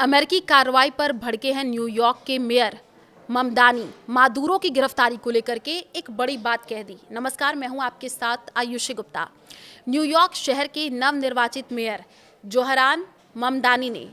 अमेरिकी कार्रवाई पर भड़के हैं न्यूयॉर्क के मेयर ममदानी। मादुरो की गिरफ्तारी को लेकर के एक बड़ी बात कह दी। नमस्कार, मैं हूं आपके साथ आयुषी गुप्ता। न्यूयॉर्क शहर के नवनिर्वाचित मेयर जोहरान ममदानी ने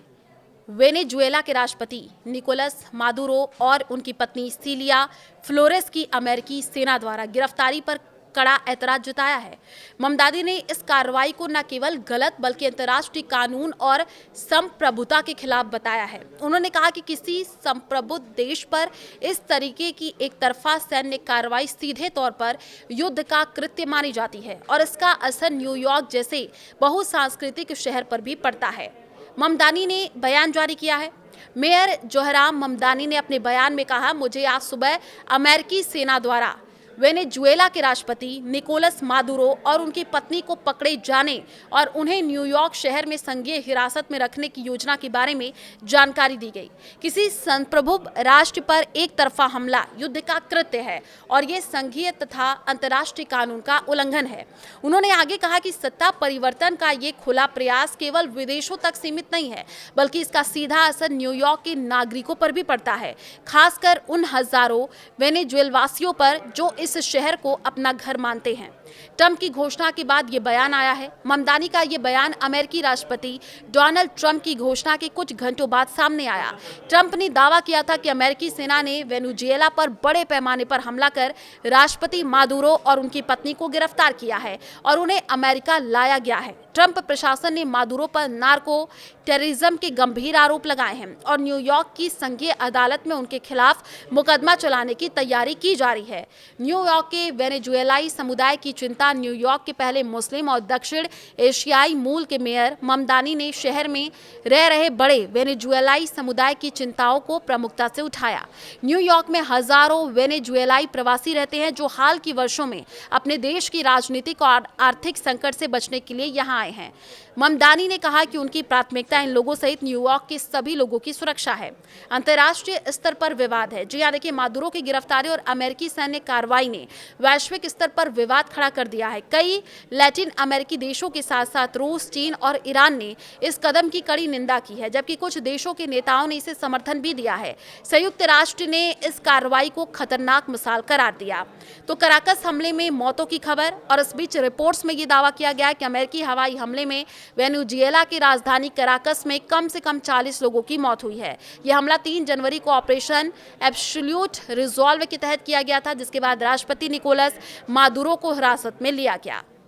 वेनेजुएला के राष्ट्रपति निकोलस मादुरो और उनकी पत्नी सीलिया फ्लोरेस की अमेरिकी सेना द्वारा गिरफ्तारी पर कड़ा ऐतराज जताया है। ममदानी ने इस कार्रवाई को न केवल गलत बल्कि अंतर्राष्ट्रीय कानून और संप्रभुता के खिलाफ बताया है। उन्होंने कहा कि किसी संप्रभुत्व देश पर इस तरीके की एक तरफा सैन्य कार्रवाई सीधे तौर पर युद्ध का कृत्य मानी जाती है और इसका असर न्यूयॉर्क जैसे बहुसांस्कृतिक शहर पर भी पड़ता है। ममदानी ने बयान जारी किया है। मेयर जोहरान ममदानी ने अपने बयान में कहा, मुझे आज सुबह अमेरिकी सेना द्वारा वेनेजुएला के राष्ट्रपति निकोलस मादुरो और उनकी पत्नी को पकड़े जाने और उन्हें न्यूयॉर्क शहर में संघीय हिरासत में रखने की योजना के बारे में जानकारी दी गई। किसी संप्रभुत्व राष्ट्र पर एक तरफा हमला युद्ध का कृत्य है और ये संघीय तथा अंतर्राष्ट्रीय कानून का उल्लंघन है। उन्होंने आगे कहा कि सत्ता परिवर्तन का ये खुला प्रयास केवल विदेशों तक सीमित नहीं है, बल्कि इसका सीधा असर न्यूयॉर्क के नागरिकों पर भी पड़ता है, खासकर उन हजारों वेनेजुएलवासियों पर जो इस शहर को अपना घर मानते हैं। ट्रंप की घोषणा के बाद ये बयान आया है। ममदानी का ये बयान अमेरिकी राष्ट्रपति डोनाल्ड ट्रंप की घोषणा के कुछ घंटों बाद सामने आया। ट्रंप ने दावा किया था कि अमेरिकी सेना ने वेनेजुएला पर बड़े पैमाने पर हमला कर राष्ट्रपति मादुरो और उनकी पत्नी को गिरफ्तार किया है और उन्हें अमेरिका लाया गया है। ट्रंप प्रशासन ने मादुरो पर नार्को टेररिज्म के गंभीर आरोप लगाए हैं और न्यूयॉर्क की संघीय अदालत में उनके खिलाफ मुकदमा चलाने की तैयारी की जा रही है। न्यूयॉर्क के वेनेजुएलाई समुदाय की चिंता। न्यूयॉर्क के पहले मुस्लिम और दक्षिण एशियाई मूल के मेयर ममदानी ने शहर में रह रहे बड़े वेनेजुएलाई समुदाय की चिंताओं को प्रमुखता से उठाया। न्यूयॉर्क में हजारों वेनेजुएलाई प्रवासी रहते हैं जो हाल की वर्षों में अपने देश की राजनीतिक और आर्थिक संकट से बचने के लिए यहाँ आए हैं। ममदानी ने कहा कि उनकी प्राथमिकता इन लोगों सहित न्यूयॉर्क के सभी लोगों की सुरक्षा है। अंतर्राष्ट्रीय स्तर पर विवाद है। जी हाँ, देखिए, मादुरो की गिरफ्तारी और अमेरिकी सैन्य कार्रवाई ने वैश्विक स्तर पर विवाद खड़ा कर दिया है। कई लैटिन अमेरिकी देशों के साथ साथ रूस, चीन और ईरान ने इस कदम की कड़ी निंदा की है, जबकि कुछ देशों के नेताओं ने इसे समर्थन भी दिया है। संयुक्त राष्ट्र ने इस कार्रवाई को खतरनाक मिसाल करार दिया। तो कराकस हमले में मौतों की खबर, और इस बीच रिपोर्ट्स में यह दावा किया गया कि अमेरिकी हवाई हमले में वेनेजुएला की राजधानी कराकस में कम से कम 40 लोगों की मौत हुई है। यह हमला 3 जनवरी को ऑपरेशन एब्सोल्यूट रिजॉल्व के तहत किया गया था, जिसके बाद राष्ट्रपति निकोलस मादुरो को हिरासत में लिया गया।